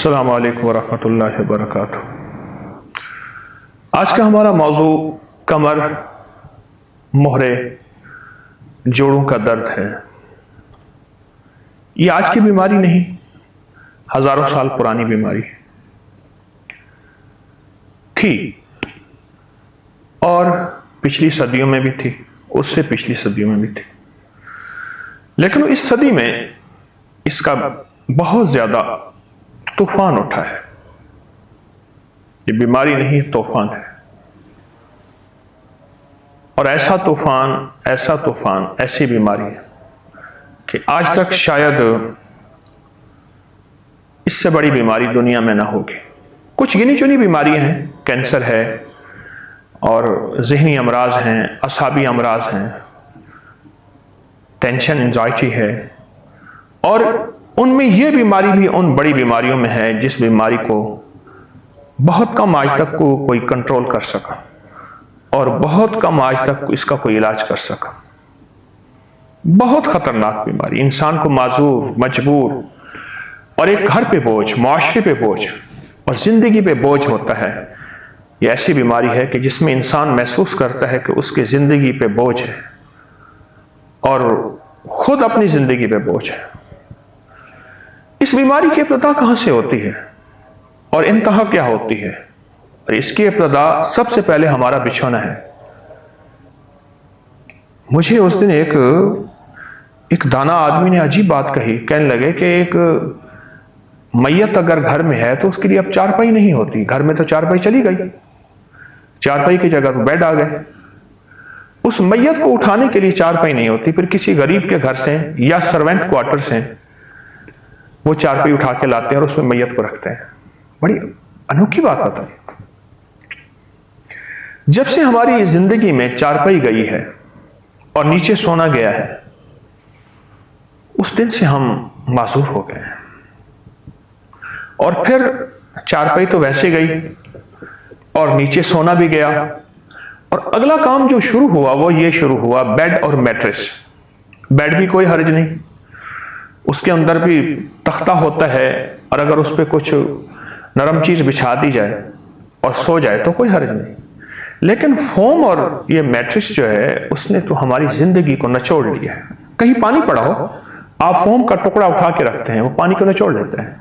السلام علیکم ورحمۃ اللہ وبرکاتہ۔ آج کا ہمارا موضوع کمر، مہرے، جوڑوں کا درد ہے۔ یہ آج کی بیماری نہیں، ہزاروں سال پرانی بیماری تھی، اور پچھلی صدیوں میں بھی تھی، اس سے پچھلی صدیوں میں بھی تھی، لیکن اس صدی میں اس کا بہت زیادہ طوفان اٹھا ہے۔ یہ بیماری نہیں، طوفان ہے، اور ایسا طوفان، ایسی بیماری ہے کہ آج تک شاید اس سے بڑی بیماری دنیا میں نہ ہوگی۔ کچھ گنی چنی بیماریاں ہیں، کینسر ہے اور ذہنی امراض ہیں، اعصابی امراض ہیں، ٹینشن، انزائٹی ہے، اور ان میں یہ بیماری بھی ان بڑی بیماریوں میں ہے جس بیماری کو بہت کم آج تک کوئی کنٹرول کر سکا، اور بہت کم آج تک اس کا کوئی علاج کر سکا۔ بہت خطرناک بیماری، انسان کو معذور، مجبور اور ایک گھر پہ بوجھ، معاشرے پہ بوجھ اور زندگی پہ بوجھ ہوتا ہے۔ یہ ایسی بیماری ہے کہ جس میں انسان محسوس کرتا ہے کہ اس کی زندگی پہ بوجھ ہے، اور خود اپنی زندگی پہ بوجھ ہے۔ اس بیماری کی ابتدا کہاں سے ہوتی ہے اور انتہا کیا ہوتی ہے؟ اور اس کی ابتدا سب سے پہلے ہمارا بچھونا ہے۔ مجھے اس دن ایک دانا آدمی نے عجیب بات کہی، کہنے لگے کہ ایک میت اگر گھر میں ہے تو اس کے لیے اب چارپائی نہیں ہوتی۔ گھر میں تو چارپائی چلی گئی، چارپائی کی جگہ بیڈ آ گئے۔ اس میت کو اٹھانے کے لیے چارپائی نہیں ہوتی، پھر کسی غریب کے گھر سے یا سروینٹ کوارٹر سے وہ چارپائی اٹھا کے لاتے ہیں اور اس میں میت کو رکھتے ہیں۔ بڑی انوکھی بات بتائی۔ جب سے ہماری زندگی میں چارپائی گئی ہے اور نیچے سونا گیا ہے، اس دن سے ہم معذور ہو گئے ہیں۔ اور پھر چارپائی تو ویسے گئی اور نیچے سونا بھی گیا، اور اگلا کام جو شروع ہوا وہ یہ شروع ہوا، بیڈ اور میٹرس۔ بیڈ بھی کوئی حرج نہیں، اس کے اندر بھی تختہ ہوتا ہے، اور اگر اس پہ کچھ نرم چیز بچھا دی جائے اور سو جائے تو کوئی حرج نہیں۔ لیکن فوم اور یہ میٹرس جو ہے، اس نے تو ہماری زندگی کو نچوڑ لیا ہے۔ کہیں پانی پڑا ہو، آپ فوم کا ٹکڑا اٹھا کے رکھتے ہیں، وہ پانی کو نچوڑ لیتا ہے۔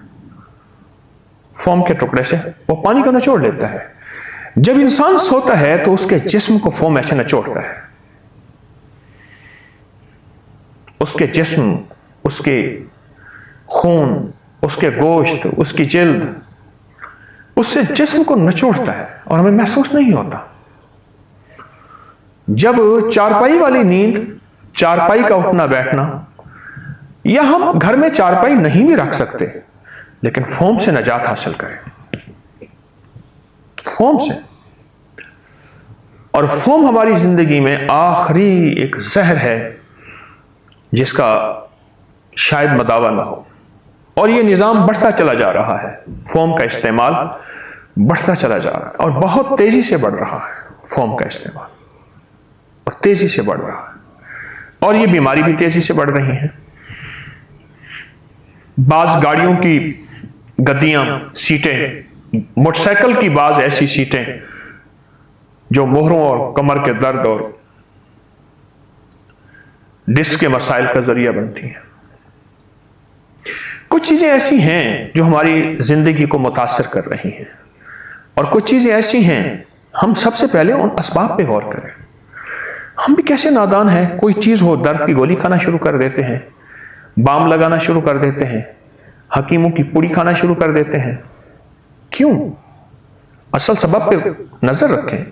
فوم کے ٹکڑے سے وہ پانی کو نچوڑ لیتا ہے۔ جب انسان سوتا ہے تو اس کے جسم کو فوم ایسے نچوڑتا ہے۔ اس کے جسم، اس کے خون، اس کے گوشت، اس کی جلد، اس سے جسم کو نچوڑتا ہے اور ہمیں محسوس نہیں ہوتا۔ جب چارپائی والی نیند، چارپائی کا اٹھنا بیٹھنا، یا ہم گھر میں چارپائی نہیں بھی رکھ سکتے لیکن فوم سے نجات حاصل کریں، فوم سے۔ اور فوم ہماری زندگی میں آخری ایک زہر ہے جس کا شاید مداوا نہ ہو، اور یہ نظام بڑھتا چلا جا رہا ہے۔ فوم کا استعمال بڑھتا چلا جا رہا ہے، اور بہت تیزی سے بڑھ رہا ہے۔ فوم کا استعمال اور تیزی سے بڑھ رہا ہے، اور یہ بیماری بھی تیزی سے بڑھ رہی ہے۔ بعض گاڑیوں کی گدیاں، سیٹیں، موٹر سائیکل کی بعض ایسی سیٹیں جو مہروں اور کمر کے درد اور ڈسک کے مسائل کا ذریعہ بنتی ہیں۔ کچھ چیزیں ایسی ہیں جو ہماری زندگی کو متاثر کر رہی ہیں، اور کچھ چیزیں ایسی ہیں ہم سب سے پہلے ان اسباب پہ غور کریں۔ ہم بھی کیسے نادان ہیں، کوئی چیز ہو، درد کی گولی کھانا شروع کر دیتے ہیں، بام لگانا شروع کر دیتے ہیں، حکیموں کی پوڑی کھانا شروع کر دیتے ہیں۔ کیوں؟ اصل سبب پہ نظر رکھیں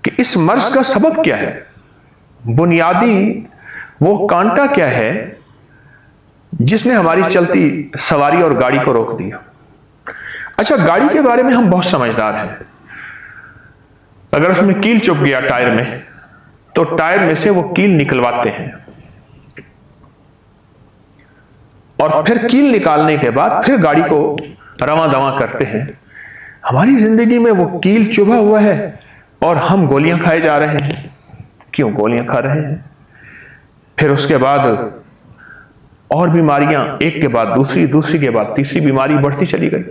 کہ اس مرض کا سبب کیا ہے، بنیادی وہ کانٹا کیا ہے جس نے ہماری چلتی سواری اور گاڑی کو روک دیا۔ اچھا، گاڑی کے بارے میں ہم بہت سمجھدار ہیں۔ اگر اس میں کیل چپ گیا ٹائر میں تو ٹائر میں سے وہ کیل نکلواتے ہیں، اور پھر کیل نکالنے کے بعد پھر گاڑی کو رواں دواں کرتے ہیں۔ ہماری زندگی میں وہ کیل چبھا ہوا ہے اور ہم گولیاں کھائے جا رہے ہیں۔ کیوں گولیاں کھا رہے ہیں؟ پھر اس کے بعد اور بیماریاں ایک کے بعد دوسری، دوسری کے بعد تیسری بیماری بڑھتی چلی گئی۔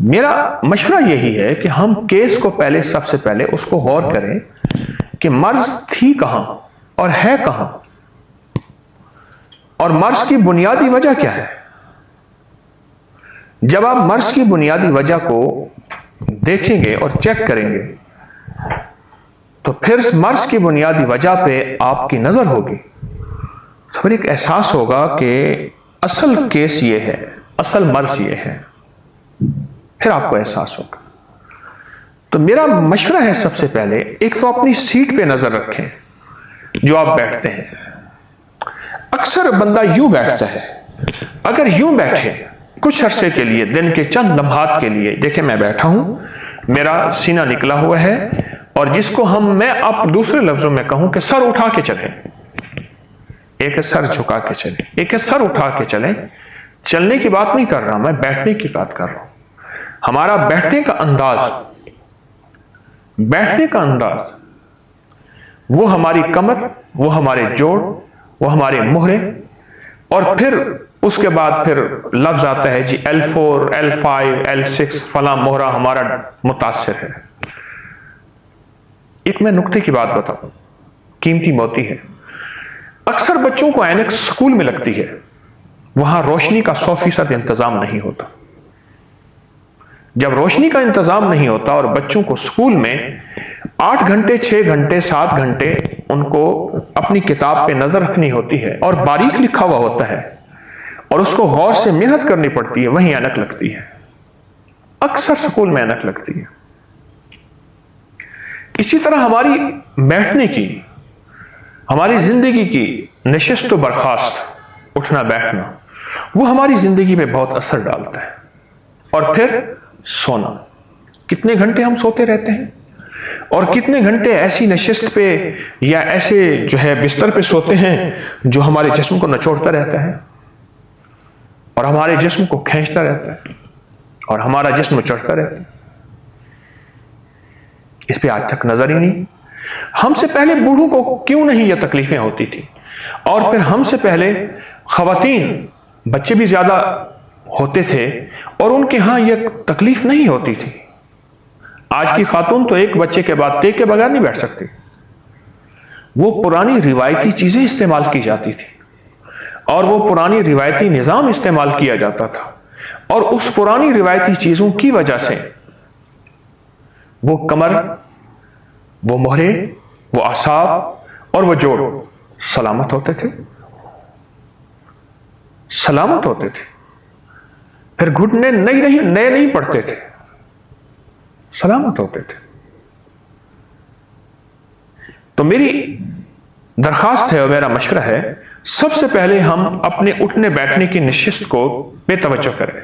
میرا مشورہ یہی ہے کہ ہم کیس کو پہلے، سب سے پہلے اس کو غور کریں کہ مرض تھی کہاں اور ہے کہاں، اور مرض کی بنیادی وجہ کیا ہے۔ جب آپ مرض کی بنیادی وجہ کو دیکھیں گے اور چیک کریں گے تو پھر مرض کی بنیادی وجہ پہ آپ کی نظر ہوگی، تو پھر ایک احساس ہوگا کہ اصل کیس یہ ہے، اصل مرض یہ ہے، پھر آپ کو احساس ہوگا۔ تو میرا مشورہ ہے سب سے پہلے ایک تو اپنی سیٹ پہ نظر رکھیں جو آپ بیٹھتے ہیں۔ اکثر بندہ یوں بیٹھتا ہے، اگر یوں بیٹھے کچھ عرصے کے لیے، دن کے چند لمحات کے لیے، دیکھیں میں بیٹھا ہوں، میرا سینہ نکلا ہوا ہے، اور جس کو میں اب دوسرے لفظوں میں کہوں کہ سر اٹھا کے چلیں، ایک ہے سر جھکا کے چلیں، ایک ہے سر اٹھا کے چلیں۔ چلنے کی بات نہیں کر رہا، میں بیٹھنے کی بات کر رہا ہوں۔ ہمارا بیٹھنے کا انداز، بیٹھنے کا انداز، وہ ہماری کمر، وہ ہمارے جوڑ، وہ ہمارے مہرے، اور پھر اس کے بعد پھر لفظ آتا ہے جی L4 L5 L6 فلاں مہرہ ہمارا متاثر ہے۔ ایک میں نقطے کی بات بتاؤں، قیمتی موتی ہے۔ اکثر بچوں کو اینک سکول میں لگتی ہے، وہاں روشنی کا 100% انتظام نہیں ہوتا۔ جب روشنی کا انتظام نہیں ہوتا اور بچوں کو سکول میں 8 گھنٹے 6 گھنٹے 7 گھنٹے ان کو اپنی کتاب پہ نظر رکھنی ہوتی ہے اور باریک لکھا ہوا ہوتا ہے اور اس کو غور سے محنت کرنی پڑتی ہے، وہیں اینک لگتی ہے، اکثر سکول میں اینک لگتی ہے۔ اسی طرح ہماری بیٹھنے کی، ہماری زندگی کی نشست و برخاست، اٹھنا بیٹھنا، وہ ہماری زندگی پہ بہت اثر ڈالتا ہے۔ اور پھر سونا، کتنے گھنٹے ہم سوتے رہتے ہیں، اور کتنے گھنٹے ایسی نشست پہ یا ایسے جو ہے بستر پہ سوتے ہیں جو ہمارے جسم کو نچوڑتا رہتا ہے اور ہمارے جسم کو کھینچتا رہتا ہے اور ہمارا جسم چڑھتا رہتا ہے۔ اس پہ آج تک نظر ہی نہیں۔ ہم سے پہلے بوڑھوں کو کیوں نہیں یہ تکلیفیں ہوتی تھی، اور پھر ہم سے پہلے خواتین، بچے بھی زیادہ ہوتے تھے اور ان کے ہاں یہ تکلیف نہیں ہوتی تھی۔ آج کی خاتون تو ایک بچے کے بعد ٹیک کے بغیر نہیں بیٹھ سکتی۔ وہ پرانی روایتی چیزیں استعمال کی جاتی تھی اور وہ پرانی روایتی نظام استعمال کیا جاتا تھا، اور اس پرانی روایتی چیزوں کی وجہ سے وہ کمر، وہ مہرے، وہ اعصاب اور وہ جوڑ سلامت ہوتے تھے، سلامت ہوتے تھے۔ پھر گھٹنے نئے نہیں پڑتے تھے، سلامت ہوتے تھے۔ تو میری درخواست ہے اور میرا مشورہ ہے، سب سے پہلے ہم اپنے اٹھنے بیٹھنے کی نشست کو بے توجہ کریں۔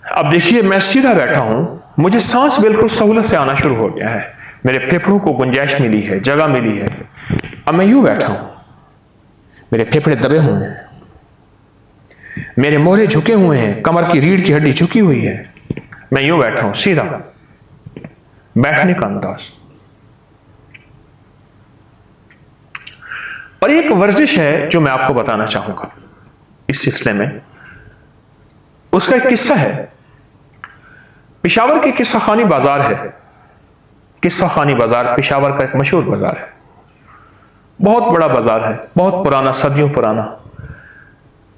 اب دیکھیے میں سیدھا بیٹھا ہوں، مجھے سانس بالکل سہولت سے آنا شروع ہو گیا ہے، میرے پھیپھڑوں کو گنجائش ملی ہے، جگہ ملی ہے۔ اب میں یوں بیٹھا ہوں، میرے پھیپھڑے دبے ہوئے ہیں، میرے مہرے جھکے ہوئے ہیں، کمر کی ریڑھ کی ہڈی جھکی ہوئی ہے، میں یوں بیٹھا ہوں، سیدھا بیٹھنے کا انداز۔ اور ایک ورزش ہے جو میں آپ کو بتانا چاہوں گا اس سلسلے میں، اس کا ایک قصہ ہے۔ پشاور کے قصہ خانی بازار ہے، قصہ خانی بازار پشاور کا ایک مشہور بازار ہے، بہت بڑا بازار ہے، بہت پرانا، صدیوں پرانا۔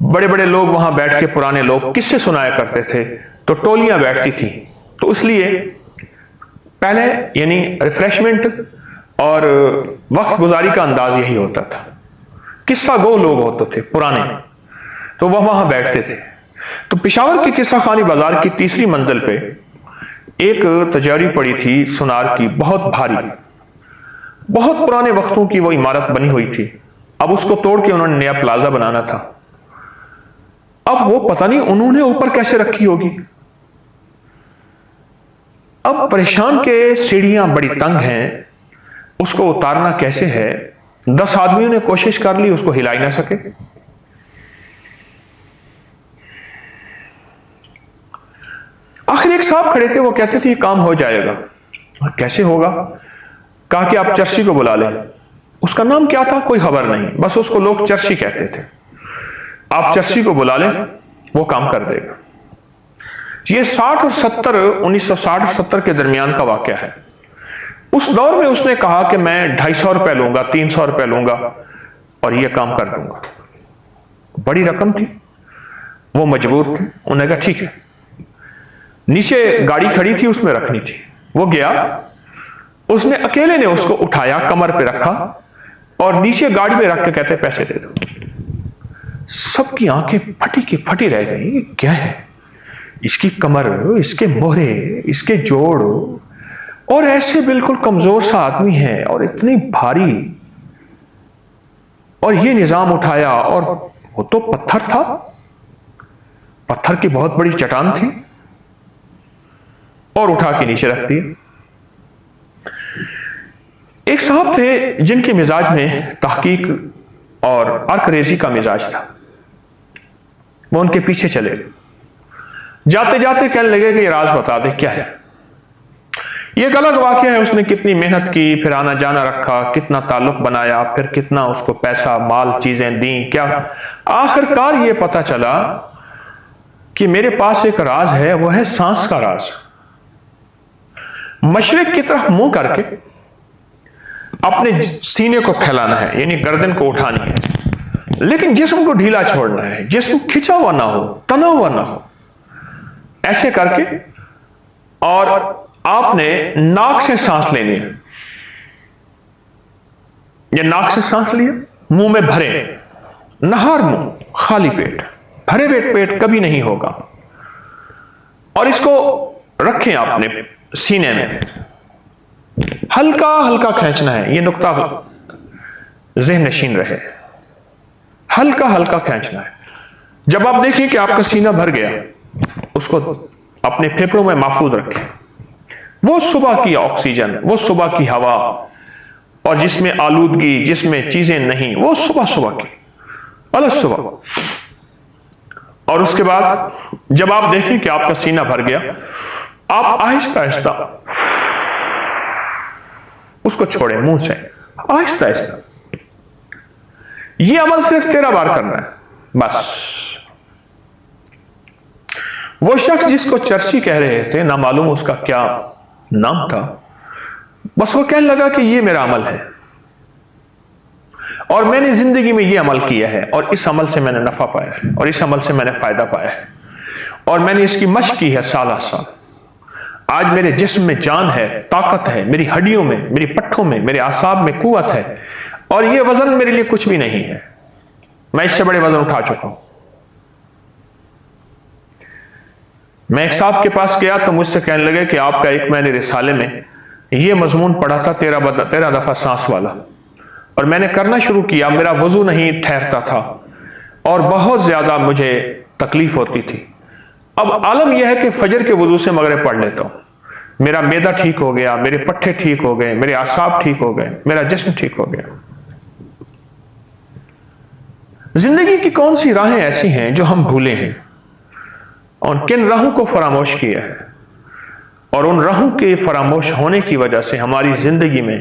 بڑے بڑے لوگ وہاں بیٹھ کے، پرانے لوگ قصے سنایا کرتے تھے، تو ٹولیاں بیٹھتی تھیں، تو اس لیے پہلے یعنی ریفریشمنٹ اور وقت گزاری کا انداز یہی ہوتا تھا۔ قصہ گو لوگ ہوتے تھے پرانے، تو وہ وہاں بیٹھتے تھے۔ تو پشاور کے قصہ خانی بازار کی تیسری منزل پہ ایک تجاری پڑی تھی سونار کی، بہت بھاری، بہت پرانے وقتوں کی وہ عمارت بنی ہوئی تھی۔ اب اس کو توڑ کے انہوں نے نیا پلازا بنانا تھا۔ اب وہ پتہ نہیں انہوں نے اوپر کیسے رکھی ہوگی، اب پریشان کے سیڑھیاں بڑی تنگ ہیں، اس کو اتارنا کیسے ہے، 10 آدمیوں نے کوشش کر لی، اس کو ہلا ہی نہ سکے۔ آخر ایک صاحب کھڑے تھے، وہ کہتے تھے یہ کام ہو جائے گا۔ کیسے ہوگا؟ کہا کہ آپ چرسی کو بلا لیں۔ اس کا نام کیا تھا کوئی خبر نہیں، بس اس کو لوگ چرسی کہتے تھے. آپ چرسی کو بلا لیں، وہ کام کر دے گا. یہ 60 اور 70 1960 70 کے درمیان کا واقعہ ہے. اس دور میں اس نے کہا کہ میں 250 روپے لوں گا، 300 روپے لوں گا اور یہ کام کر دوں گا. بڑی رقم تھی، وہ مجبور تھے. انہوں نے کہا ٹھیک ہے. نیچے گاڑی کھڑی تھی، اس میں رکھنی تھی. وہ گیا، اس نے اکیلے نے اس کو اٹھایا، کمر پہ رکھا اور نیچے گاڑی پہ رکھ کے کہتے پیسے دے دو. سب کی آنکھیں پھٹی کی پھٹی رہ گئی. کیا ہے اس کی کمر، اس کے مہرے، اس کے جوڑ، اور ایسے بالکل کمزور سا آدمی ہے اور اتنی بھاری، اور یہ نظام اٹھایا. اور وہ تو پتھر تھا، پتھر کی بہت بڑی چٹان تھی، اور اٹھا کے نیچے رکھ دیا. ایک صاحب تھے جن کے مزاج میں تحقیق اور ارک ریزی کا مزاج تھا. وہ ان کے پیچھے چلے، جاتے جاتے کہنے لگے کہ یہ راز بتا دے کیا ہے. یہ ایک الگ واقعہ ہے، اس نے کتنی محنت کی، پھر آنا جانا رکھا، کتنا تعلق بنایا، پھر کتنا اس کو پیسہ مال چیزیں دیں، کیا. آخر کار یہ پتا چلا کہ میرے پاس ایک راز ہے، وہ ہے سانس کا راز. مشرق کی طرف منہ کر کے اپنے سینے کو پھیلانا ہے، یعنی گردن کو اٹھانی ہے، لیکن جسم کو ڈھیلا چھوڑنا ہے، جسم کھچا ہوا نہ ہو، تنا ہوا نہ ہو. ایسے کر کے، اور آپ نے ناک سے سانس لینی ہے. یہ ناک سے سانس لیا، منہ میں بھرے، نہار منہ، خالی پیٹ، بھرے پیٹ کبھی نہیں ہوگا. اور اس کو رکھیں اپنے سینے میں، ہلکا ہلکا کھینچنا ہے. یہ نقطہ ذہن نشین رہے، ہلکا ہلکا کھینچنا ہے. جب آپ دیکھیں کہ آپ کا سینہ بھر گیا، اس کو اپنے پھیپھڑوں میں محفوظ رکھیں. وہ صبح کی آکسیجن، وہ صبح کی ہوا، اور جس میں آلودگی، جس میں چیزیں نہیں، وہ صبح کی الگ صبح. اور اس کے بعد جب آپ دیکھیں کہ آپ کا سینہ بھر گیا، آپ آہستہ آہستہ اس کو چھوڑیں منہ سے، آہستہ آہستہ. یہ عمل صرف 13 بار کرنا ہے بس. وہ شخص جس کو چرسی کہہ رہے تھے، نہ معلوم اس کا کیا نام تھا، بس وہ کہنے لگا کہ یہ میرا عمل ہے، اور میں نے زندگی میں یہ عمل کیا ہے، اور اس عمل سے میں نے نفع پایا ہے، اور اس عمل سے میں نے فائدہ پایا ہے، اور میں نے اس کی مشق کی ہے سالہ سال. آج میرے جسم میں جان ہے، طاقت ہے، میری ہڈیوں میں، میری پٹھوں میں، میرے اعصاب میں قوت ہے، اور یہ وزن میرے لیے کچھ بھی نہیں ہے. میں اس سے بڑے وزن اٹھا چکا ہوں. میں ایک صاحب کے پاس گیا تو مجھ سے کہنے لگے کہ آپ کا ایک میں نے رسالے میں یہ مضمون پڑھا تھا 13 دفعہ سانس والا، اور میں نے کرنا شروع کیا. میرا وضو نہیں ٹھہرتا تھا اور بہت زیادہ مجھے تکلیف ہوتی تھی. اب عالم یہ ہے کہ فجر کے وضو سے مغرب پڑھ لیتا ہوں، میرا معدہ ٹھیک ہو گیا، میرے پٹھے ٹھیک ہو گئے، میرے اعصاب ٹھیک ہو گئے، میرا جسم ٹھیک ہو گیا. زندگی کی کون سی راہیں ایسی ہیں جو ہم بھولے ہیں، اور کن راہوں کو فراموش کیا ہے، اور ان راہوں کے فراموش ہونے کی وجہ سے ہماری زندگی میں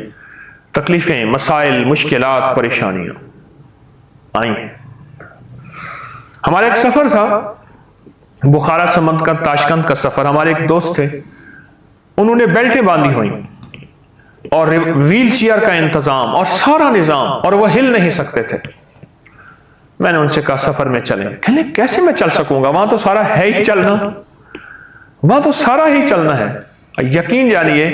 تکلیفیں، مسائل، مشکلات، پریشانیاں آئی ہیں. ہمارا ایک سفر تھا، بخارا سمرقند تاشقند کا سفر. ہمارے ایک دوست تھے، انہوں نے بیلٹیں باندھی ہوئی اور ویل چیئر کا انتظام اور سارا نظام، اور وہ ہل نہیں سکتے تھے. میں نے ان سے کہا سفر میں چلیں. کہنے کیسے میں چل سکوں گا، وہاں تو سارا ہے ہی چلنا، وہاں تو سارا ہی چلنا ہے. یقین جانیے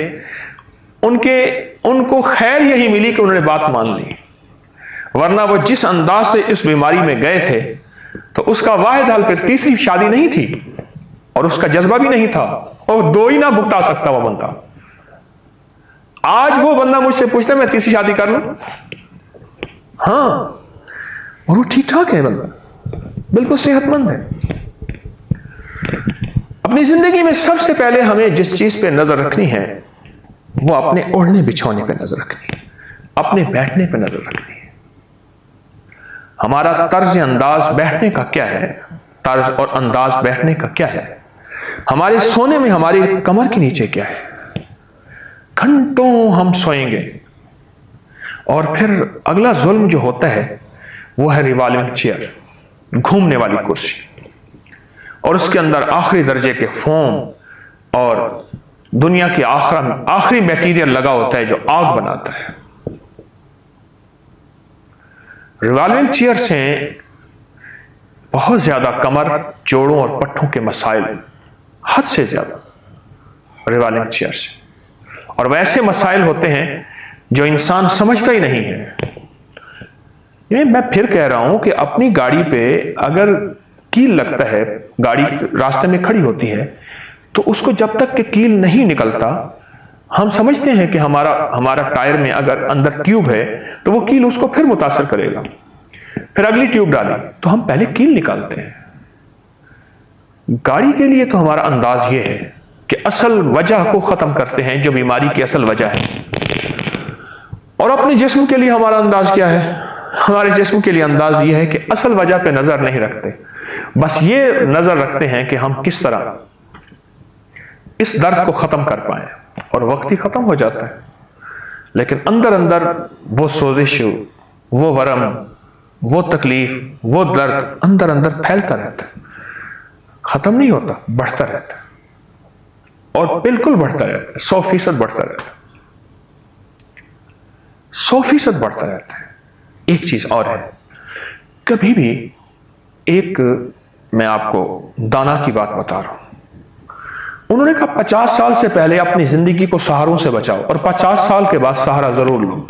ان کو خیر یہی ملی کہ انہوں نے بات مان لی، ورنہ وہ جس انداز سے اس بیماری میں گئے تھے تو اس کا واحد حل پھر تیسری شادی نہیں تھی، اور اس کا جذبہ بھی نہیں تھا، اور 2 ہی نہ بھگتا سکتا وہ بندہ. آج وہ بندہ مجھ سے پوچھتا ہے میں تیسری شادی کر لوں؟ ہاں، اور وہ ٹھیک ٹھاک ہے، بندہ بالکل صحت مند ہے. اپنی زندگی میں سب سے پہلے ہمیں جس چیز پہ نظر رکھنی ہے وہ اپنے اوڑھنے بچھونے پہ نظر رکھنی ہے، اپنے بیٹھنے پہ نظر رکھنی ہے. ہمارا طرز انداز بیٹھنے کا کیا ہے، طرز اور انداز بیٹھنے کا کیا ہے، ہمارے سونے میں ہماری کمر کے نیچے کیا ہے. گھنٹوں ہم سوئیں گے اور پھر اگلا ظلم جو ہوتا ہے وہ ہے ریوالونگ چیئر، گھومنے والی کرسی، اور اس کے اندر آخری درجے کے فوم اور دنیا کے آخری میٹیریل لگا ہوتا ہے جو آگ بناتا ہے۔ ریوالونگ چیئر سے بہت زیادہ کمر، جوڑوں اور پٹھوں کے مسائل، حد سے زیادہ ریوالونگ چیئر سے، اور ویسے مسائل ہوتے ہیں جو انسان سمجھتا ہی نہیں ہے۔ میں پھر کہہ رہا ہوں کہ اپنی گاڑی پہ اگر کیل لگتا ہے، گاڑی راستے میں کھڑی ہوتی ہے، تو اس کو جب تک کہ کیل نہیں نکلتا ہم سمجھتے ہیں کہ ہمارا ٹائر میں اگر اندر ٹیوب ہے تو وہ کیل اس کو پھر متاثر کرے گا، پھر اگلی ٹیوب ڈالی تو ہم پہلے کیل نکالتے ہیں۔ گاڑی کے لیے تو ہمارا انداز یہ ہے کہ اصل وجہ کو ختم کرتے ہیں جو بیماری کی اصل وجہ ہے، اور اپنے جسم کے لیے ہمارا انداز کیا ہے؟ ہمارے جسم کے لیے انداز یہ ہے کہ اصل وجہ پہ نظر نہیں رکھتے، بس یہ نظر رکھتے ہیں کہ ہم کس طرح اس درد کو ختم کر پائیں، اور وقت ہی ختم ہو جاتا ہے، لیکن اندر اندر وہ سوزش، وہ ورم، وہ تکلیف، وہ درد اندر اندر پھیلتا رہتا ہے، ختم نہیں ہوتا، بڑھتا رہتا ہے، اور بالکل بڑھتا رہتا ہے، 100% بڑھتا رہتا ہے، 100% بڑھتا رہتا ہے۔ ایک چیز اور ہے، کبھی بھی میں آپ کو دانا کی بات بتا رہا ہوں، انہوں نے کہا 50 سال سے پہلے اپنی زندگی کو سہاروں سے بچاؤ، اور 50 سال کے بعد سہارا ضرور لو۔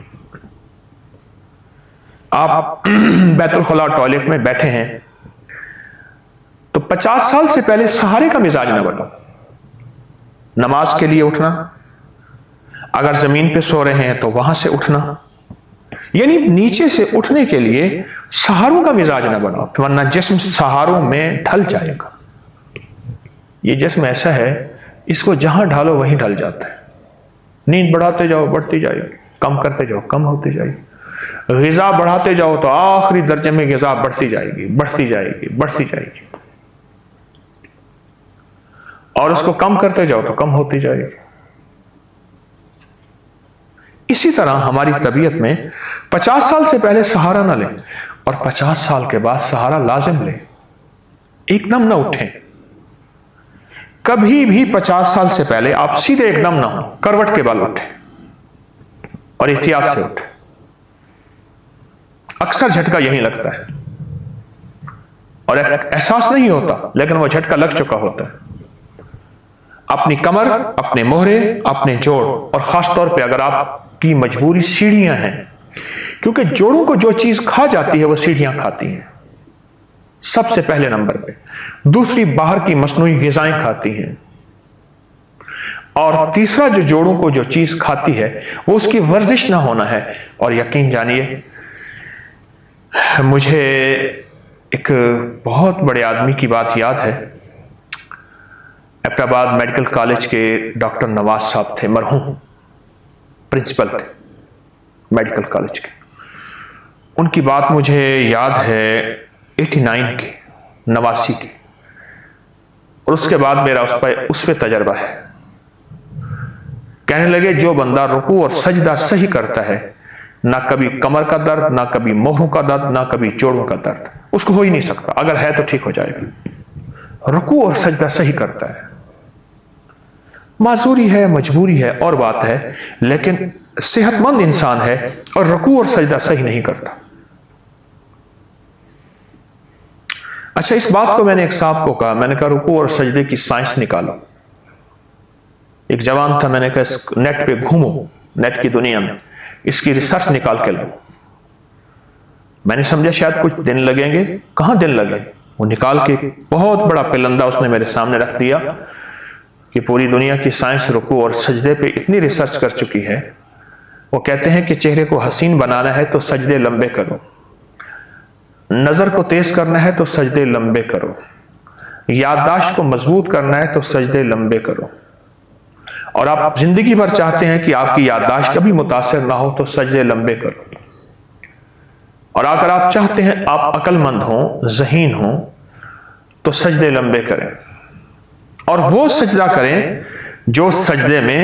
آپ بیت الخلاء ٹوائلٹ میں بیٹھے ہیں تو 50 سال سے پہلے سہارے کا مزاج نہ بناؤ۔ نماز کے لیے اٹھنا، اگر زمین پہ سو رہے ہیں تو وہاں سے اٹھنا، یعنی نیچے سے اٹھنے کے لیے سہاروں کا مزاج نہ بناؤ، ورنہ جسم سہاروں میں ڈھل جائے گا۔ یہ جسم ایسا ہے، اس کو جہاں ڈھالو وہیں ڈھل جاتا ہے۔ نیند بڑھاتے جاؤ بڑھتی جائے گی، کم کرتے جاؤ کم ہوتی جائے گی، غذا بڑھاتے جاؤ تو آخری درجے میں غذا بڑھتی جائے گی، بڑھتی جائے گی، بڑھتی جائے گی، اور اس کو کم کرتے جاؤ تو کم ہوتی جائے گی۔ اسی طرح ہماری طبیعت میں 50 سال سے پہلے سہارا نہ لیں، اور 50 سال کے بعد سہارا لازم لیں، ایک دم نہ اٹھیں۔ کبھی بھی 50 سال سے پہلے آپ سیدھے ایک دم نہ ہو، کروٹ کے بل اٹھیں اور احتیاط سے اٹھیں۔ اکثر جھٹکا یہی لگتا ہے، اور احساس نہیں ہوتا، لیکن وہ جھٹکا لگ چکا ہوتا ہے۔ اپنی کمر، اپنے موہرے، اپنے جوڑ، اور خاص طور پہ اگر آپ کی مجبوری سیڑھیاں ہیں، کیونکہ جوڑوں کو جو چیز کھا جاتی ہے وہ سیڑھیاں کھاتی ہیں سب سے پہلے نمبر پہ، دوسری باہر کی مصنوعی غذائیں کھاتی ہیں، اور تیسرا جو جوڑوں کو جو چیز کھاتی ہے وہ اس کی ورزش نہ ہونا ہے۔ اور یقین جانیے، مجھے ایک بہت بڑے آدمی کی بات یاد ہے، ایبٹ آباد میڈیکل کالج کے ڈاکٹر نواز صاحب تھے، مرحوم پرنسپل تھے میڈیکل کالج کے۔ ان کی بات مجھے یاد ہے 89 کی، 89 کی، اور اس کے بعد میرا اس پہ تجربہ ہے۔ کہنے لگے جو بندہ رکوع اور سجدہ صحیح کرتا ہے، نہ کبھی کمر کا درد، نہ کبھی موہروں کا درد، نہ کبھی جوڑوں کا درد اس کو ہو ہی نہیں سکتا، اگر ہے تو ٹھیک ہو جائے گا۔ رکوع اور سجدہ صحیح کرتا ہے، معذوری ہے، مجبوری ہے اور بات ہے، لیکن صحت مند انسان ہے اور رکوع اور سجدہ صحیح نہیں کرتا۔ اچھا، اس بات کو میں نے ایک صاحب کو کہا، میں نے کہا رکوع اور سجدے کی سائنس نکالو۔ ایک جوان تھا، میں نے کہا اس نیٹ پہ گھومو، نیٹ کی دنیا میں اس کی ریسرچ نکال کے لاؤ۔ میں نے سمجھا شاید کچھ دن لگیں گے، کہاں دن لگے، وہ نکال کے بہت بڑا پلندہ اس نے میرے سامنے رکھ دیا کہ پوری دنیا کی سائنس رکوع اور سجدے پہ اتنی ریسرچ کر چکی ہے۔ وہ کہتے ہیں کہ چہرے کو حسین بنانا ہے تو سجدے لمبے کرو، نظر کو تیز کرنا ہے تو سجدے لمبے کرو، یادداشت کو مضبوط کرنا ہے تو سجدے لمبے کرو، اور آپ زندگی بھر چاہتے ہیں کہ آپ کی یادداشت کبھی متاثر نہ ہو تو سجدے لمبے کرو، اور اگر آپ چاہتے ہیں آپ عقل مند ہوں، ذہین ہوں، تو سجدے لمبے کریں، اور وہ سجدہ کریں جو سجدے میں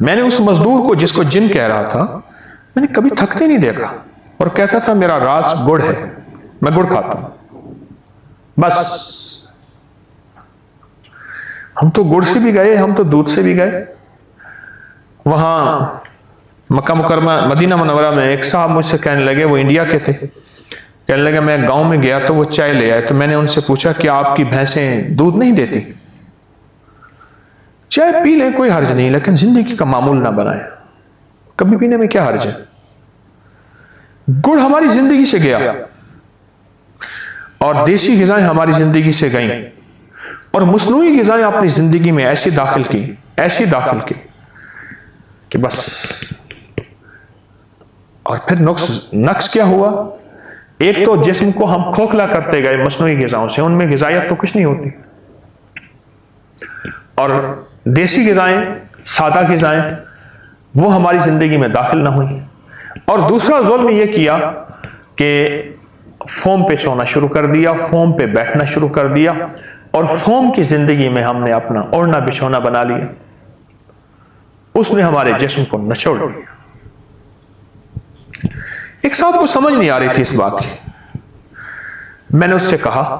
میں نے اس مزدور کو جس کو جن کہہ رہا تھا میں نے کبھی تھکتے نہیں دیکھا، اور کہتا تھا میرا راز گڑ ہے، میں گڑ کھاتا ہوں بس۔ ہم تو گڑ سے بھی گئے، ہم تو دودھ سے بھی گئے۔ وہاں مکہ مکرمہ مدینہ منورہ میں ایک صاحب مجھ سے کہنے لگے، وہ انڈیا کے تھے، کہنے لگے میں گاؤں میں گیا تو وہ چائے لے آئے، تو میں نے ان سے پوچھا کہ آپ کی بھینسیں دودھ نہیں دیتی؟ چائے پی لیں کوئی حرج نہیں، لیکن زندگی کا معمول نہ بنائیں، کبھی پینے میں کیا حرج ہے؟ گڑ ہماری زندگی سے گیا اور دیسی غذائیں ہماری زندگی سے گئیں، اور مصنوعی غذائیں اپنی زندگی میں ایسی داخل کی کہ بس۔ اور پھر نقص کیا ہوا؟ ایک تو جسم کو ہم کھوکھلا کرتے گئے مصنوعی غذاؤں سے، ان میں غذائیت تو کچھ نہیں ہوتی، اور دیسی غذائیں، سادہ غذائیں وہ ہماری زندگی میں داخل نہ ہوئی۔ اور دوسرا ظلم یہ کیا کہ فوم پہ سونا شروع کر دیا، فوم پہ بیٹھنا شروع کر دیا، اور فوم کی زندگی میں ہم نے اپنا اوڑھنا بچھونا بنا لیا، اس نے ہمارے جسم کو نچوڑ دیا۔ ایک صاحب کو سمجھ نہیں آ رہی تھی اس بات کی، میں نے اس سے کہا،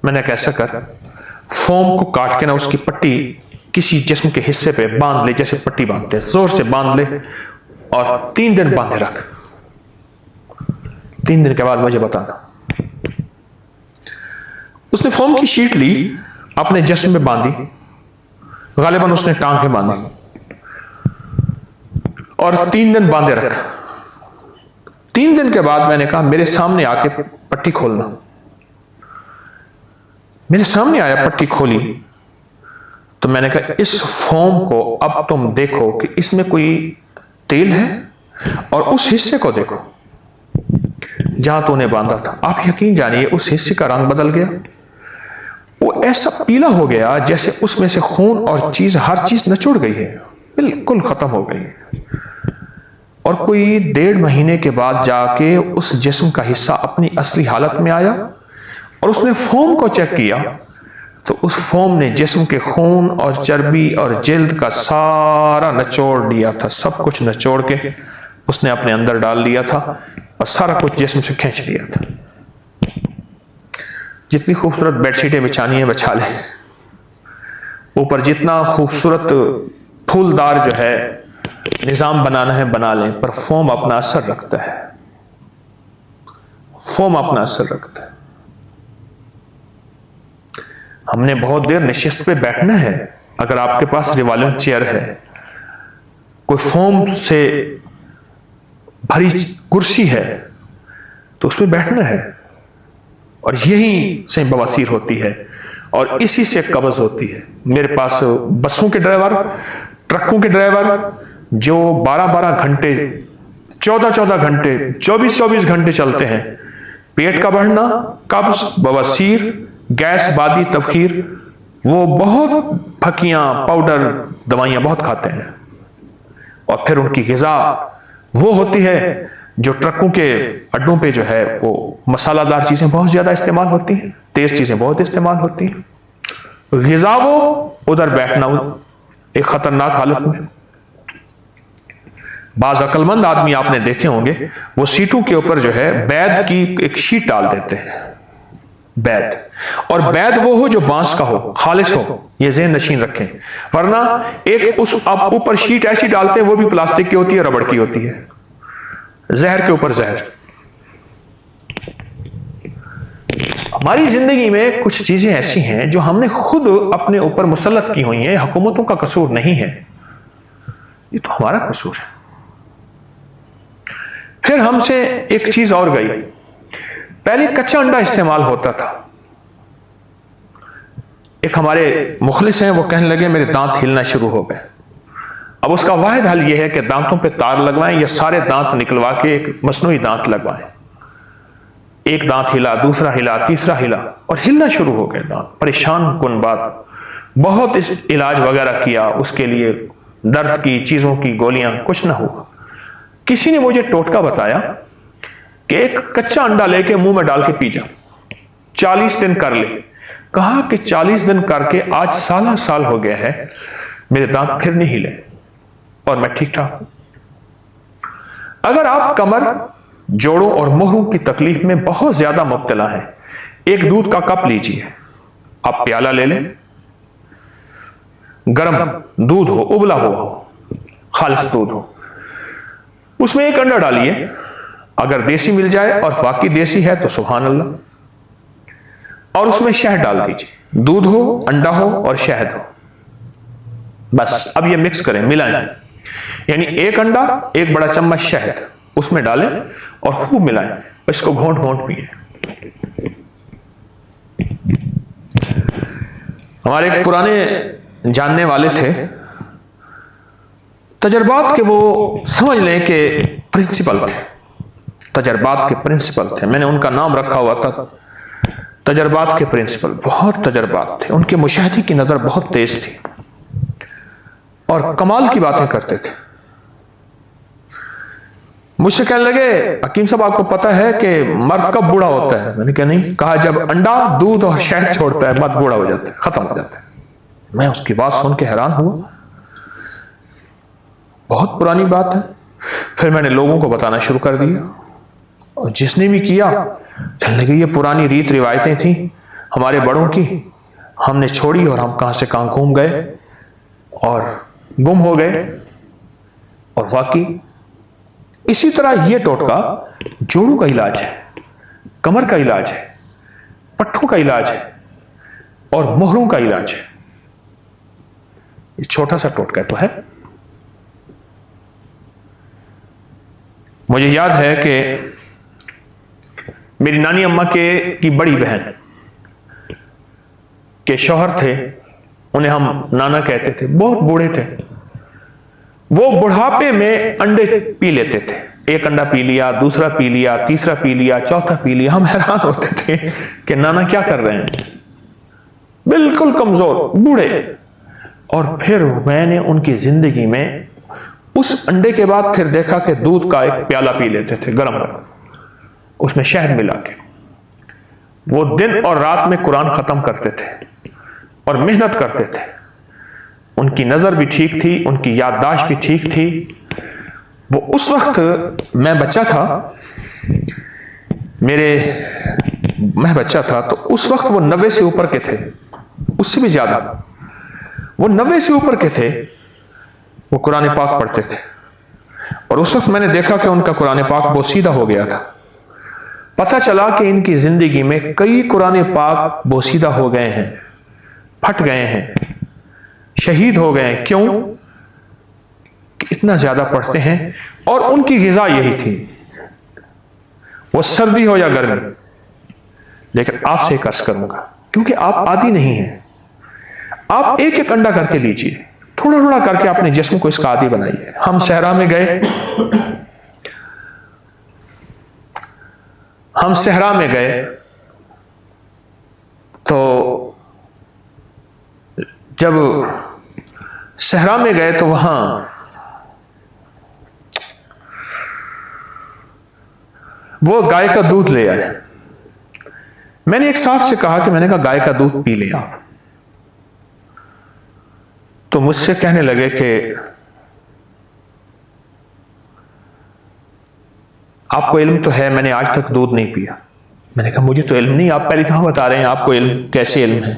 میں نے کیسا کر فوم کو کاٹ کے نہ اس کی پٹی کسی جسم کے حصے پہ باندھ لے، جیسے پٹی باندھتے ہیں، زور سے باندھ لے اور 3 دن باندھے رکھ، 3 دن کے بعد مجھے بتانا۔ اس نے فوم کی شیٹ لی، اپنے جسم میں باندھی، غالباً اس نے ٹانگ پہ باندھی، اور 3 دن باندھے رکھ۔ 3 دن کے بعد میں نے کہا میرے سامنے آ کے پٹی کھولنا۔ میرے سامنے آیا، پٹی کھولی، تو میں نے کہا اس فوم کو اب تم دیکھو کہ اس میں کوئی تیل ہے، اور اس حصے کو دیکھو جہاں تو نے باندھا تھا۔ آپ یقین جانیے اس حصے کا رنگ بدل گیا، وہ ایسا پیلا ہو گیا جیسے اس میں سے خون اور ہر چیز نچوڑ گئی ہے، بالکل ختم ہو گئی۔ اور کوئی 1.5 مہینے کے بعد جا کے اس جسم کا حصہ اپنی اصلی حالت میں آیا، اور اس نے فوم کو چیک کیا تو اس فوم نے جسم کے خون اور چربی اور جلد کا سارا نچوڑ لیا تھا، سب کچھ نچوڑ کے اس نے اپنے اندر ڈال لیا تھا، اور سارا کچھ جسم سے کھینچ لیا تھا۔ جتنی خوبصورت بیڈ شیٹیں بچھانی ہیں بچھا لیں، اوپر جتنا خوبصورت پھولدار جو ہے نظام بنانا ہے بنا لیں، پر فوم اپنا اثر رکھتا ہے، فوم اپنا اثر رکھتا ہے۔ ہم نے بہت دیر نشست پہ بیٹھنا ہے، اگر آپ کے پاس ریوالونگ چیئر ہے، کوئی فوم سے بھری کرسی ہے، تو اس پہ بیٹھنا ہے، اور یہی سے بواسیر ہوتی ہے، اور اسی سے قبض ہوتی ہے۔ میرے پاس بسوں کے ڈرائیور، ٹرکوں کے ڈرائیور جو 12 گھنٹے، 14 گھنٹے، 24 گھنٹے چلتے ہیں، پیٹ کا بڑھنا، قبض، بواسیر، گیس، بادی، تبخیر، وہ بہت پھکیاں، پاؤڈر، دوائیاں بہت کھاتے ہیں، اور پھر ان کی غذا وہ ہوتی ہے جو ٹرکوں کے اڈوں پہ جو ہے وہ مسالہ دار چیزیں بہت زیادہ استعمال ہوتی ہیں، تیز چیزیں بہت استعمال ہوتی ہیں، غذا وہ ادھر بیٹھنا ایک خطرناک حالت میں۔ بعض عقل مند آدمی آپ نے دیکھے ہوں گے، وہ سیٹوں کے اوپر جو ہے بید کی ایک شیٹ ڈال دیتے ہیں، بید، اور بید وہ ہو جو بانس کا ہو، خالص ہو، یہ ذہن نشین رکھیں، ورنہ ایک اس آپ اوپر شیٹ ایسی ڈالتے ہیں وہ بھی پلاسٹک کی ہوتی ہے، ربڑ کی ہوتی ہے، زہر کے اوپر زہر۔ ہماری زندگی میں کچھ چیزیں ایسی ہیں جو ہم نے خود اپنے اوپر مسلط کی ہوئی ہیں، حکومتوں کا قصور نہیں ہے، یہ تو ہمارا قصور ہے۔ پھر ہم سے ایک چیز اور گئی، پہلے کچا انڈا استعمال ہوتا تھا۔ ایک ہمارے مخلص ہیں، وہ کہنے لگے میرے دانت ہلنا شروع ہو گئے۔ اب اس کا واحد حل یہ ہے کہ دانتوں پہ تار لگوائیں یا سارے دانت نکلوا کے ایک مصنوعی دانت لگوائیں۔ ایک دانت ہلا، دوسرا ہلا، تیسرا ہلا، اور ہلنا شروع ہو گئے دانت، پریشان کن بات۔ بہت اس علاج وغیرہ کیا، اس کے لیے درد کی چیزوں کی گولیاں، کچھ نہ ہوا۔ کسی نے مجھے ٹوٹکا بتایا کہ ایک کچا انڈا لے کے منہ میں ڈال کے پی جا، 40 دن کر لے۔ کہا کہ 40 دن کر کے آج سالہ سال ہو گیا ہے، میرے دانت پھر نہیں ہلے۔ اور میں ٹھیک ٹھاک ہوں۔ اگر آپ کمر، جوڑوں اور مہروں کی تکلیف میں بہت زیادہ مبتلا ہیں، ایک دودھ کا کپ لیجیے، آپ پیالہ لے لیں، گرم دودھ ہو، ابلا ہوا ہو، خالص دودھ ہو، اس میں ایک انڈا ڈالیے، اگر دیسی مل جائے اور واقعی دیسی ہے تو سبحان اللہ، اور اس میں شہد ڈال دیجیے، دودھ ہو، انڈا ہو اور شہد ہو، بس اب یہ مکس کریں، ملائیں، یعنی ایک انڈا، ایک بڑا چمچ شہد اس میں ڈالیں اور خوب ملائیں، اس کو گھونٹ گھونٹ پیئیں۔ ہمارے ایک پرانے جاننے والے تھے، تجربات کے وہ سمجھ لیں کہ پرنسپل تھے، تجربات کے پرنسپل تھے، میں نے ان کا نام رکھا ہوا تھا تجربات کے پرنسپل، بہت تجربات تھے، ان کے مشاہدے کی نظر بہت تیز تھی اور کمال کی باتیں کرتے تھے۔ مجھ سے کہنے لگے، حکیم صاحب آپ کو پتہ ہے کہ مرد کب بوڑھا ہوتا ہے؟ میں نے کہا نہیں۔ کہا جب انڈا، دودھ اور شہد چھوڑتا ہے مرد بوڑھا ہو جاتا ہے، ختم ہو جاتا ہے۔ میں اس کی بات سن کے حیران ہوا، بہت پرانی بات ہے۔ پھر میں نے لوگوں کو بتانا شروع کر دیا، اور جس نے بھی کیا کہنے لگے یہ پرانی ریت روایتیں تھیں ہمارے بڑوں کی، ہم نے چھوڑی اور ہم کہاں سے کہاں گھوم گئے اور گم ہو گئے۔ اور واقعی اسی طرح یہ ٹوٹکا جوڑوں کا علاج ہے، کمر کا علاج ہے، پٹھوں کا علاج ہے اور مہروں کا علاج ہے۔ یہ چھوٹا سا ٹوٹکا تو ہے۔ مجھے یاد ہے کہ میری نانی اماں کی بڑی بہن کے شوہر تھے، انہیں ہم نانا کہتے تھے، بہت بوڑھے تھے، وہ بڑھاپے میں انڈے پی لیتے تھے، ایک انڈا پی لیا، دوسرا پی لیا، تیسرا پی لیا، چوتھا پی لیا۔ ہم حیران ہوتے تھے کہ نانا کیا کر رہے ہیں، بالکل کمزور بوڑھے۔ اور پھر میں نے ان کی زندگی میں اس انڈے کے بعد پھر دیکھا کہ دودھ کا ایک پیالہ پی لیتے تھے گرم گرم، اس میں شہد ملا کے۔ وہ دن اور رات میں قرآن ختم کرتے تھے اور محنت کرتے تھے، ان کی نظر بھی ٹھیک تھی، ان کی یادداشت بھی ٹھیک تھی۔ وہ اس وقت میں بچہ تھا، میں بچہ تھا تو اس وقت وہ 90 سے اوپر کے تھے، اس سے بھی زیادہ، وہ 90 سے اوپر کے تھے، وہ قرآن پاک پڑھتے تھے۔ اور اس وقت میں نے دیکھا کہ ان کا قرآن پاک بوسیدہ ہو گیا تھا۔ پتہ چلا کہ ان کی زندگی میں کئی قرآن پاک بوسیدہ ہو گئے ہیں، پھٹ گئے ہیں، شہید ہو گئے ہیں۔ کیوں؟ کہ اتنا زیادہ پڑھتے ہیں، اور ان کی غذا یہی تھی، وہ سردی ہو یا گرمی۔ لیکن آپ سے ایک عرض کروں گا، کیونکہ آپ عادی نہیں ہیں، آپ ایک ایک انڈا کر کے لیجئے، تھوڑا تھوڑا کر کے اپنے جسم کو اس کا عادی بنائیے۔ ہم صحرا میں گئے تو جب صحرا میں گئے تو وہاں وہ گائے کا دودھ لے آئے۔ میں نے ایک صاحب سے کہا کہ میں نے کہا گائے کا دودھ پی لیں آپ، تو مجھ سے کہنے لگے کہ آپ کو علم تو ہے، میں نے آج تک دودھ نہیں پیا۔ میں نے کہا مجھے تو علم نہیں، آپ پہلی دفعہ بتا رہے ہیں آپ کو علم، کیسے علم ہے؟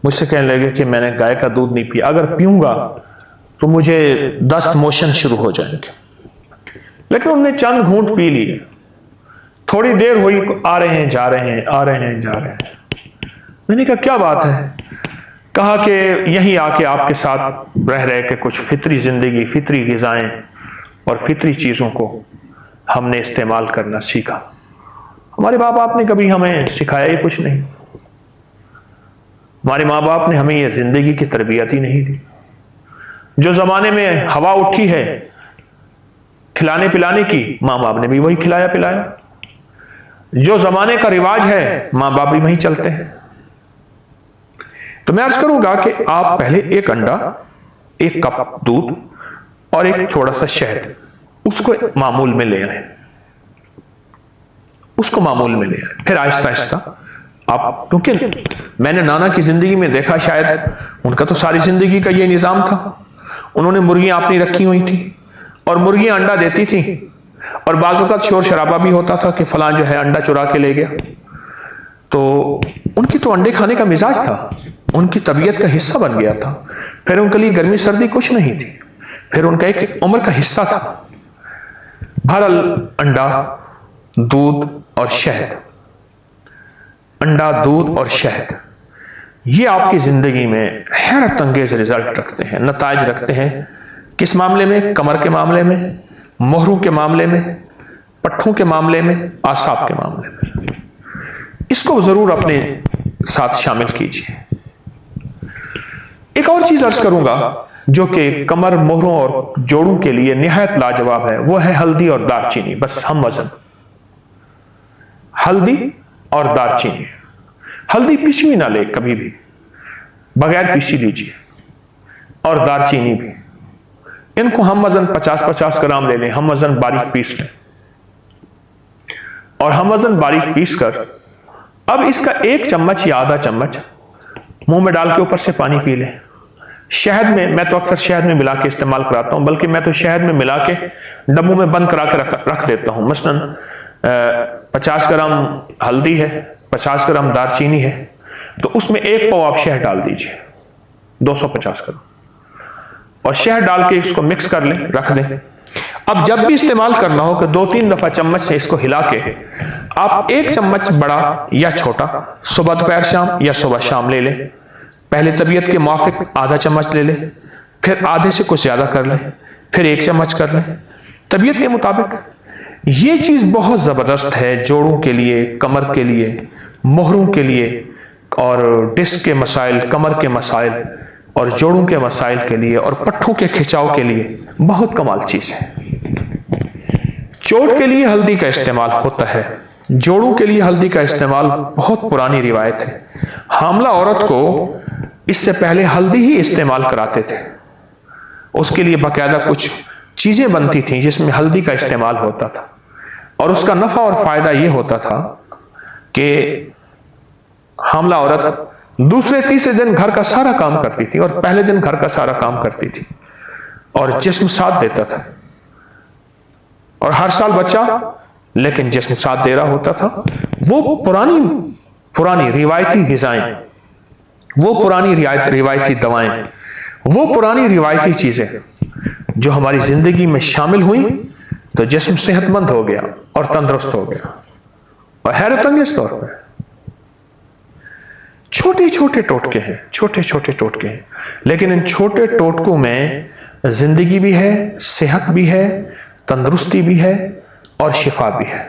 مجھ سے کہنے لگے کہ میں نے گائے کا دودھ نہیں پیا، اگر پیوں گا تو مجھے دست موشن شروع ہو جائیں گے۔ لیکن انہوں نے چند گھونٹ پی لیے، تھوڑی دیر ہوئی، آ رہے ہیں جا رہے ہیں، آ رہے ہیں جا رہے ہیں۔ میں نے کہا کیا بات ہے؟ کہا کہ یہیں آ کے آپ کے ساتھ رہ کے کچھ فطری زندگی، فطری غذائیں اور فطری چیزوں کو ہم نے استعمال کرنا سیکھا۔ ہمارے ماں باپ نے کبھی ہمیں سکھایا ہی کچھ نہیں، ہمارے ماں باپ نے ہمیں یہ زندگی کی تربیت ہی نہیں دی۔ جو زمانے میں ہوا اٹھی ہے کھلانے پلانے کی، ماں باپ نے بھی وہی کھلایا پلایا۔ جو زمانے کا رواج ہے ماں باپ بھی وہیں چلتے ہیں۔ تو میں عرض کروں گا کہ آپ پہلے ایک انڈا، ایک کپ دودھ اور ایک تھوڑا سا شہد، اس کو معمول میں لے آئیں، اس کو معمول میں لے آئیں۔ پھر آہستہ آہستہ آپ کیونکہ میں نے نانا کی زندگی میں دیکھا، شاید ان کا تو ساری زندگی کا یہ نظام تھا، انہوں نے مرغیاں اپنی رکھی ہوئی تھی اور مرغیاں انڈا دیتی تھیں، اور بعض اوقات شور شرابہ بھی ہوتا تھا کہ فلاں جو ہے انڈا چرا کے لے گیا، تو ان کی تو انڈے کھانے کا مزاج تھا، ان کی طبیعت کا حصہ بن گیا تھا، پھر ان کے لیے گرمی سردی کچھ نہیں تھی، پھر ان کا ایک عمر کا حصہ تھا۔ بہرحال انڈا، دودھ اور شہد، انڈا، دودھ اور شہد، یہ آپ کی زندگی میں حیرت انگیز رزلٹ رکھتے ہیں، نتائج رکھتے ہیں۔ کس معاملے میں؟ کمر کے معاملے میں، مہروں کے معاملے میں، پٹھوں کے معاملے میں، اعصاب کے معاملے میں۔ اس کو ضرور اپنے ساتھ شامل کیجیے۔ ایک اور چیز عرض کروں گا جو کہ کمر، مہروں اور جوڑوں کے لیے نہایت لاجواب ہے، وہ ہے ہلدی اور دار چینی، بس ہم وزن۔ ہلدی اور دار چینی۔ ہلدی پیسی ہوئی نہ لے کبھی بھی، بغیر پیسی لیجیے، اور دار چینی بھی۔ ان کو ہم وزن 50-50 گرام لے لیں، ہم وزن باریک پیس لیں، اور ہم وزن باریک پیس کر اب اس کا 1 چمچ یا آدھا چمچ منہ میں ڈال کے اوپر سے پانی پی لیں۔ شہد میں تو اکثر شہد میں ملا کے استعمال کراتا ہوں، بلکہ میں تو شہد میں ملا کے ڈبوں میں بند کرا کے رکھ دیتا ہوں۔ مثلاً 50 گرام ہلدی ہے، 50 گرام دار چینی ہے، تو اس میں 1 پاؤ آپ شہد ڈال دیجئے، 250 گرام، اور شہد ڈال کے اس کو مکس کر لیں، رکھ دیں۔ اب جب بھی استعمال کرنا ہو کہ 2-3 دفعہ چمچ سے اس کو ہلا کے آپ 1 چمچ بڑا یا چھوٹا صبح دوپہر شام یا صبح شام لے لیں۔ پہلے طبیعت کے موافق آدھا چمچ لے لیں، پھر آدھے سے کچھ زیادہ کر لیں، پھر 1 چمچ کر لیں، طبیعت کے مطابق۔ یہ چیز بہت زبردست ہے جوڑوں کے لیے، کمر کے لیے، مہروں کے لیے، اور ڈسک کے مسائل، کمر کے مسائل اور جوڑوں کے مسائل کے لیے، اور پٹھوں کے کھچاؤ کے لیے بہت کمال چیز ہے۔ چوٹ کے لیے ہلدی کا استعمال ہوتا ہے، جوڑوں کے لیے ہلدی کا استعمال بہت پرانی روایت ہے۔ حاملہ عورت کو اس سے پہلے ہلدی ہی استعمال کراتے تھے، اس کے لیے باقاعدہ کچھ چیزیں بنتی تھیں جس میں ہلدی کا استعمال ہوتا تھا، اور اس کا نفع اور فائدہ یہ ہوتا تھا کہ حاملہ عورت دوسرے تیسرے دن گھر کا سارا کام کرتی تھی، اور پہلے دن گھر کا سارا کام کرتی تھی، اور جسم ساتھ دیتا تھا، اور ہر سال بچہ لیکن جسم ساتھ دے رہا ہوتا تھا۔ وہ پرانی روایتی غذائیں، وہ پرانی روایتی دوائیں، وہ پرانی روایتی چیزیں جو ہماری زندگی میں شامل ہوئیں تو جسم صحت مند ہو گیا اور تندرست ہو گیا، اور حیرت انگیز طور پر چھوٹے چھوٹے ٹوٹکے ہیں، چھوٹے چھوٹے ٹوٹکے ہیں، لیکن ان چھوٹے ٹوٹکوں میں زندگی بھی ہے، صحت بھی ہے، تندرستی بھی ہے اور شفا بھی ہے۔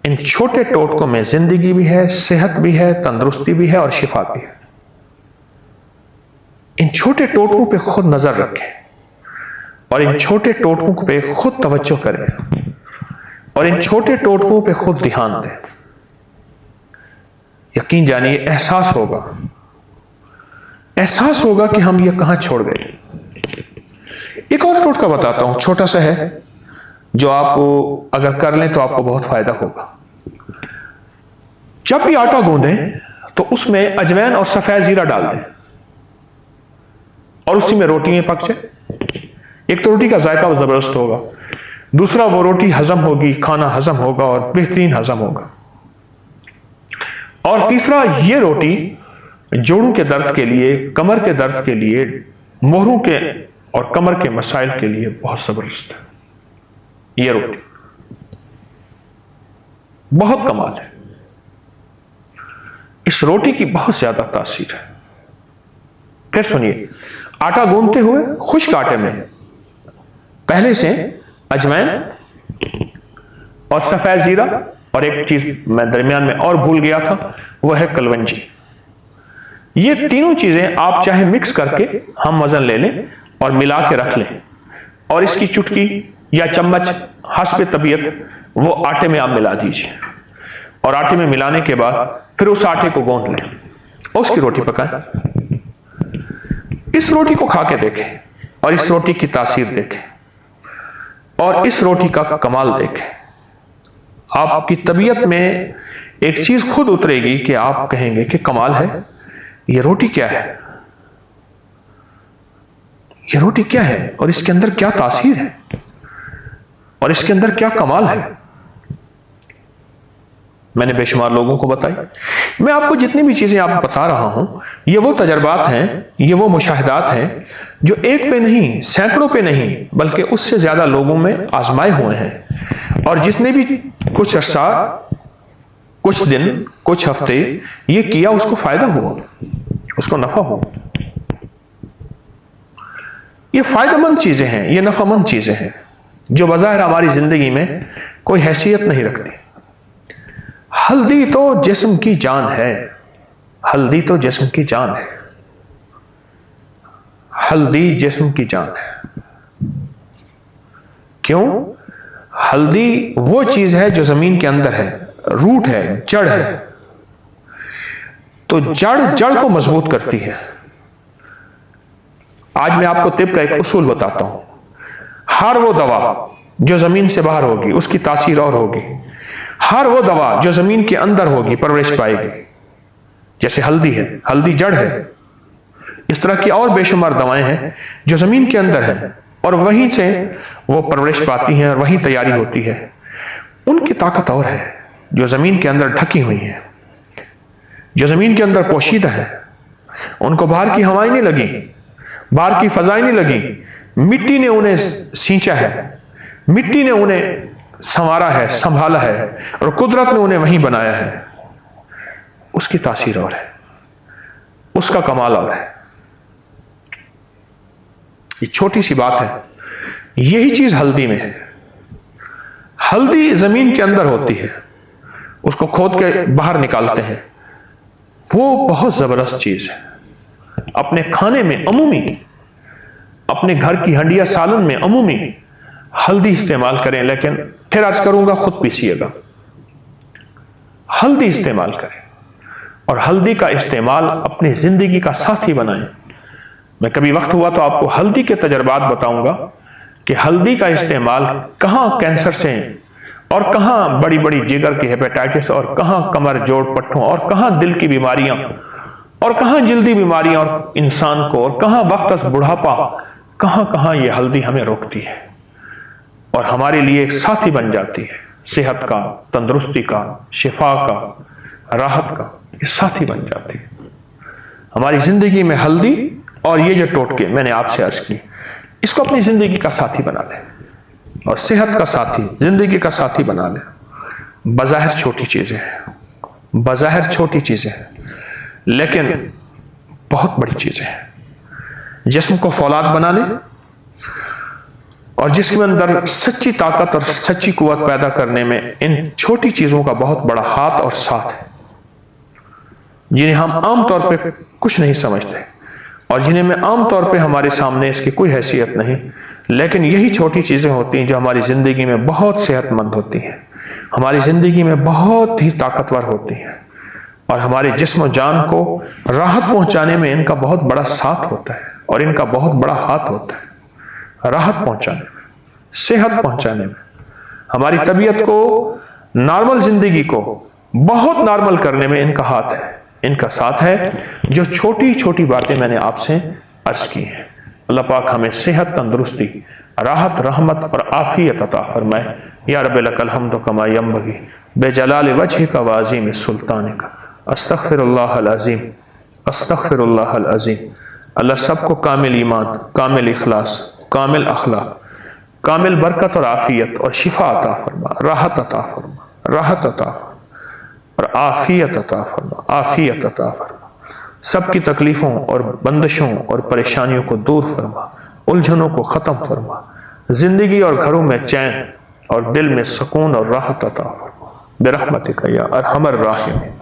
ان چھوٹے ٹوٹکوں میں زندگی بھی ہے، صحت بھی ہے، تندرستی بھی ہے اور شفا بھی ہے۔ ان چھوٹے ٹوٹکوں پہ خود نظر رکھیں، اور ان چھوٹے ٹوٹکوں پہ خود توجہ کریں، اور ان چھوٹے ٹوٹکوں پہ خود دھیان دیں۔ یقین جانیے احساس ہوگا کہ ہم یہ کہاں چھوڑ گئے۔ ایک اور ٹوٹکا بتاتا ہوں، چھوٹا سا ہے، جو آپ کو اگر کر لیں تو آپ کو بہت فائدہ ہوگا۔ جب بھی آٹا گوندیں تو اس میں اجوائن اور سفید زیرہ ڈال دیں، اور اسی میں روٹیاں پک جائیں۔ ایک تو روٹی کا ذائقہ زبردست ہوگا، دوسرا وہ روٹی ہضم ہوگی، کھانا ہضم ہوگا اور بہترین ہضم ہوگا، اور تیسرا یہ روٹی جوڑوں کے درد کے لیے، کمر کے درد کے لیے، مہروں کے اور کمر کے مسائل کے لیے بہت زبردست ہے۔ یہ روٹی بہت کمال ہے، اس روٹی کی بہت زیادہ تاثیر ہے۔ پھر سنیے، آٹا گوندتے ہوئے خشک آٹے میں پہلے سے اجوائن اور سفید زیرہ، اور ایک چیز میں درمیان میں اور بھول گیا تھا، وہ ہے کلونجی۔ یہ تینوں چیزیں آپ چاہے مکس کر کے ہم وزن لے لیں اور ملا کے رکھ لیں، اور اس کی چٹکی یا چمچ حسب طبیعت وہ آٹے میں آپ ملا دیجیے، اور آٹے میں ملانے کے بعد پھر اس آٹے کو گوندھ لیں، اس کی روٹی پکائیں۔ اس روٹی کو کھا کے دیکھیں، اور اس روٹی کی تاثیر دیکھیں، اور اس روٹی کا کمال دیکھیں۔ آپ کی طبیعت میں ایک چیز خود اترے گی کہ آپ کہیں گے کہ کمال ہے، یہ روٹی کیا ہے، یہ روٹی کیا ہے، اور اس کے اندر کیا تاثیر ہے، اور اس کے اندر کیا کمال ہے۔ میں نے بے شمار لوگوں کو بتائی۔ میں آپ کو جتنی بھی چیزیں آپ بتا رہا ہوں، یہ وہ تجربات ہیں، یہ وہ مشاہدات ہیں جو ایک پہ نہیں، سینکڑوں پہ نہیں، بلکہ اس سے زیادہ لوگوں میں آزمائے ہوئے ہیں، اور جس نے بھی کچھ عرصہ، کچھ دن، کچھ ہفتے یہ کیا، اس کو فائدہ ہوا، اس کو نفع ہوا۔ یہ فائدہ مند چیزیں ہیں، یہ نفع مند چیزیں ہیں جو بظاہر ہماری زندگی میں کوئی حیثیت نہیں رکھتی۔ ہلدی تو جسم کی جان ہے، ہلدی تو جسم کی جان ہے، ہلدی جسم کی جان ہے۔ کیوں؟ ہلدی وہ چیز ہے جو زمین کے اندر ہے، روٹ ہے، جڑ ہے، تو جڑ کو مضبوط کرتی ہے۔ آج میں آپ کو طب کا ایک اصول بتاتا ہوں۔ ہر وہ دوا جو زمین سے باہر ہوگی اس کی تاثیر اور ہوگی، ہر وہ دوا جو زمین کے اندر ہوگی پرورش پائے گی۔ جیسے ہلدی ہے، ہلدی جڑ ہے، اس طرح کی اور بے شمار دوائیں ہیں جو زمین کے اندر ہیں، اور وہیں سے وہ پرورش پاتی ہیں اور وہیں تیاری ہوتی ہے۔ ان کی طاقت اور ہے جو زمین کے اندر ڈھکی ہوئی ہیں، جو زمین کے اندر پوشیدہ ہے، ان کو باہر کی ہوائیں نہیں لگی، باہر کی فضائیں نہیں لگی، مٹی نے انہیں سینچا ہے، مٹی نے انہیں سنوارا ہے، سنبھالا ہے، اور قدرت نے انہیں وہیں بنایا ہے۔ اس کی تاثیر اور ہے، اس کا کمال اور ہے۔ یہ چھوٹی سی بات ہے، یہی چیز ہلدی میں ہے۔ ہلدی زمین کے اندر ہوتی ہے، اس کو کھود کے باہر نکالتے ہیں، وہ بہت زبردست چیز ہے۔ اپنے کھانے میں عمومی، اپنے گھر کی ہنڈیا سالن میں عمومی ہلدی استعمال کریں، لیکن پھر عرض کروں گا خود پیسیے گا۔ ہلدی استعمال کریں، اور ہلدی کا استعمال اپنی زندگی کا ساتھی بنائیں۔ میں کبھی وقت ہوا تو آپ کو ہلدی کے تجربات بتاؤں گا کہ ہلدی کا استعمال کہاں کینسر سے، اور کہاں بڑی بڑی جگر کی ہیپیٹائٹس، اور کہاں کمر جوڑ پٹھوں، اور کہاں دل کی بیماریاں، اور کہاں جلدی بیماریاں، اور انسان کو، اور کہاں وقت از بڑھاپا، کہاں یہ ہلدی ہمیں روکتی ہے اور ہمارے لیے ایک ساتھی بن جاتی ہے، صحت کا، تندرستی کا، شفا کا، راحت کا، یہ ساتھی بن جاتی ہے ہماری زندگی میں۔ ہلدی اور یہ جو ٹوٹکے میں نے آپ سے عرض کی، اس کو اپنی زندگی کا ساتھی بنا لیں، اور صحت کا ساتھی، زندگی کا ساتھی بنا لیں۔ بظاہر چھوٹی چیزیں ہیں، بظاہر چھوٹی چیزیں ہیں، لیکن بہت بڑی چیزیں ہیں۔ جسم کو فولاد بنا لیں، اور جس کے اندر سچی طاقت اور سچی قوت پیدا کرنے میں ان چھوٹی چیزوں کا بہت بڑا ہاتھ اور ساتھ ہے، جنہیں ہم عام طور پہ کچھ نہیں سمجھتے، اور جنہیں میں عام طور پہ ہمارے سامنے اس کی کوئی حیثیت نہیں، لیکن یہی چھوٹی چیزیں ہوتی ہیں جو ہماری زندگی میں بہت صحت مند ہوتی ہیں، ہماری زندگی میں بہت ہی طاقتور ہوتی ہیں، اور ہمارے جسم و جان کو راحت پہنچانے میں ان کا بہت بڑا ساتھ ہوتا ہے، اور ان کا بہت بڑا ہاتھ ہوتا ہے، راحت پہنچانے میں، صحت پہنچانے میں، ہماری طبیعت کو، نارمل زندگی کو بہت نارمل کرنے میں ان کا ہاتھ ہے، ان کا ساتھ ہے، جو چھوٹی چھوٹی باتیں میں نے آپ سے عرض کی ہیں۔ اللہ پاک ہمیں صحت، تندرستی، راحت، رحمت اور عافیت عطا فرمائے۔ یا رب لک الحمد کما ینبغی بجلال وجہک وعظیم سلطانک۔ استغفر اللہ العظیم، استغفر اللہ العظیم۔ اللہ سب کو کامل ایمان، کامل اخلاص، کامل اخلاق، کامل برکت اور عافیت اور شفا عطا فرما، راحت عطا فرما، راحت عطا فرما، اور عافیت عطا فرما، عافیت عطا فرما۔ سب کی تکلیفوں اور بندشوں اور پریشانیوں کو دور فرما، الجھنوں کو ختم فرما، زندگی اور گھروں میں چین اور دل میں سکون اور راحت عطا فرما، برحمتک یا ارحم الراحمین۔